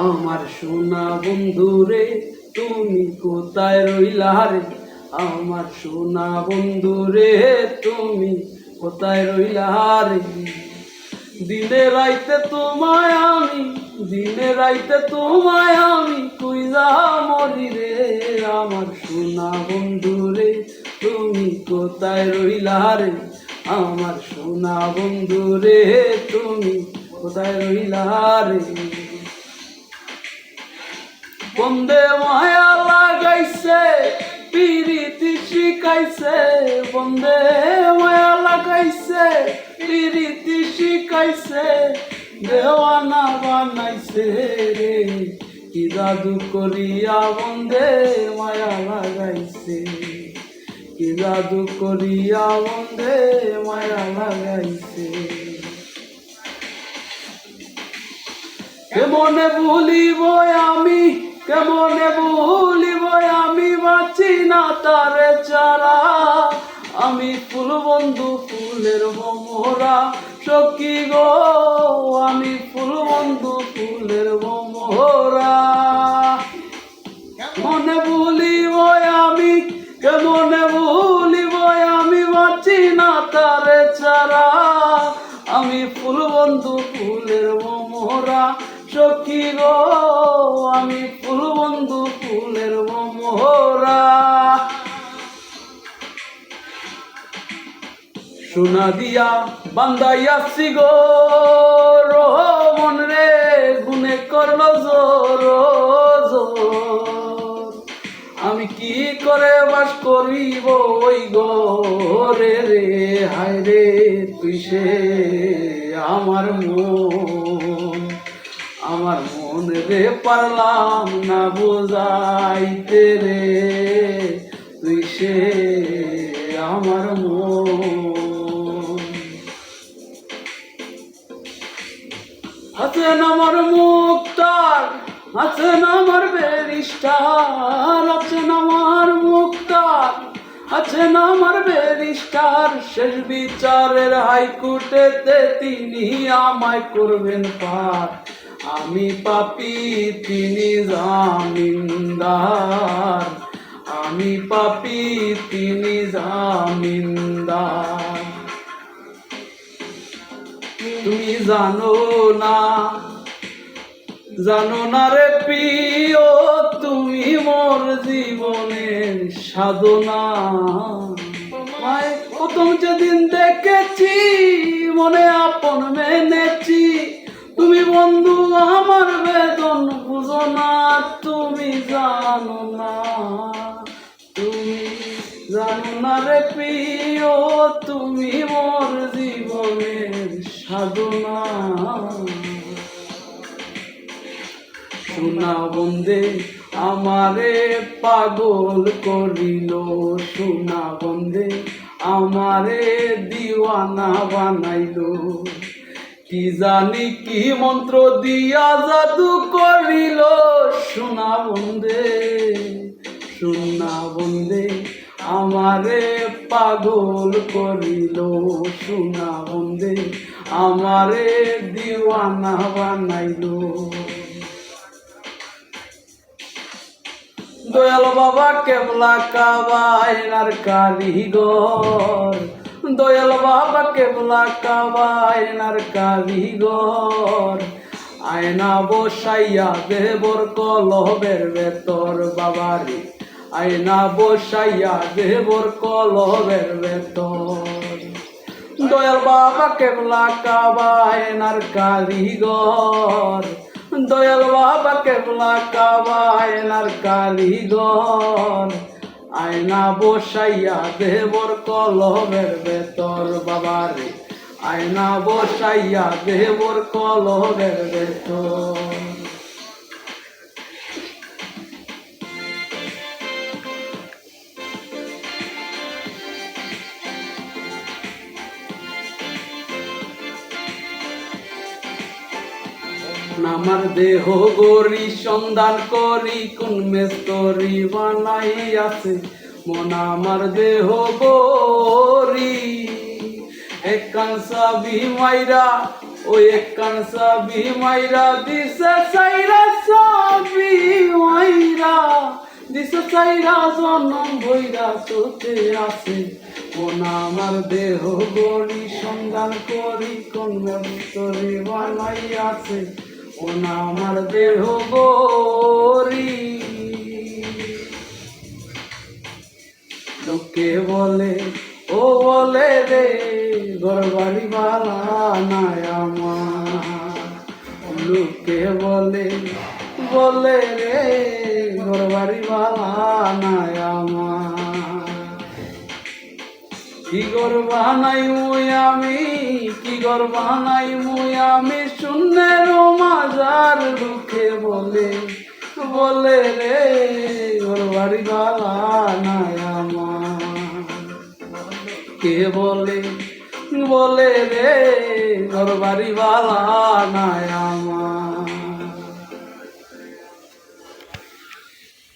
আমার সোনা বন্ধু রে তুমি কোথায় রইলা রে, আমার সোনা বন্ধু রে তুমি কোথায় রইলা রে। দিনে রাইতে তোমায় আমি, দিনে রাইতে তোমায় আমি কইরা মরি রে, আমার সোনা বন্ধু রে তুমি কোথায় রইলা রে, আমার সোনা বন্ধু রে তুমি কোথায় রইলা রে। বন্দে মায়া লাগাইছে পিরিতি শিখাইছে, বন্দে মায়া লাগাইছে পিরিতি শিখাইছে, দেওয়ানা বানাইছে রে, কি জাদু করিয়া বন্দে মায়া লাগাইছে, কি জাদু করিয়া বন্দে মায়া লাগাইছে। কেমনে ভুলিব আমি, কেমনে ভুলিব আমি বাঁচি না তারে ছাড়া, আমি ফুল বন্ধু ফুলের ভমরা সখী গো, আমি ফুল বন্ধু ফুলের ভমরা। কেমনে ভুলিব আমি, কেমনে ভুলিব আমি বাঁচি না তারে ছাড়া, আমি ফুল বন্ধু ফুলের ভমরা সখী গো, আমি ফুল বন্ধু ফুলের ভমরা। সোনা দিয়া বান্ধাইয়াছি গো মন রে, গুনে করলো জোর জোর, আমি কি করে বাস করিব ওই ঘরে রে, হায় রে তুই সে আমার মন, আমার মন রে পারলাম না বোঝাইতে রে, তুই সে আমার মন। আছেন আমার মুক্তার, আছেন আমার ব্যারিস্টার, আছেন আমার মুক্তার, আছেন আমার ব্যারিস্টার, শেষ বিচারের হাইকোর্টেতে তিনি আমায় করবেন পার, আমি পাপী তিনি জামিনদার, আমি পাপী তিনি জামিনদার। তুমি জানো না, জানো না রে প্রিয়, তুমি মোর জীবনের সাধনা, তোমায় প্রথম যেদিন দেখেছি মনে আপন মেনেছি, তুমি বন্ধু আমার বেদন বুঝো না, তুমি জানো না, তুমি জানো না রে প্রিয়, তুমি মোর জীবনের সাধনা। সোনা বন্দে আমারে পাগল করিল, সোনা বন্দে আমারে দিওয়ানা বানাইল, কি জানি কি মন্ত্র দিয়া জাদু করিল, সোনা বন্দে, সোনা বন্দে আমারে পাগল করিল, সোনা বন্দে আমারে দিওয়ানা বানাইল। দয়াল বাবা কেবলা কাবা আয়নার কারিগর, দয়াল বাবা কেবলা কাবা আয়নার কারিগর, আয়না বসাইয়া দেবর কলবের ভেতর বাবারে, আয়না বসাইয়া দেবর কলবের ভেতর। দয়াল বাবা কেবলা কাবা আয়নার কারিগর, দয়াল বাবা কেবলা কাবা আয়নার কারিগর, আয়না বসাইয়া দেবর কলবের ভেতর বাবারে, আয়না বসাইয়া দেবর কলবের ভেতর। আমার দেহ গরি সন্ধান করি, কোন মেস্তরি বানাইয়াছে মন আমার দেহ গরি, এক কানসা ভি মাইরা, ও এক কানসা ভি মাইরা দিছে সাইরা চাবি ওইরা দিছে চাইরা জনম ভৈরা চলতে আছে মন আমার দেহ গড়ি সন্ধান করি কোন তরি বানাই আছে মন আমার দেহ গড়ি লোকে বলে ও বলে রে ঘর বাড়ি বালা নাই আমার লোকে বলে বলে রে ঘর বাড়ি বালা নাই আমার কি ঘর বানাই মুই আমি কি ঘর বানাই মুই আমি শূন্যের মাজার দুঃখে বলে বলে রে ঘর বাড়ি বালা নাই আমার কে বলে বলে রে ঘর বাড়ি বালা নাই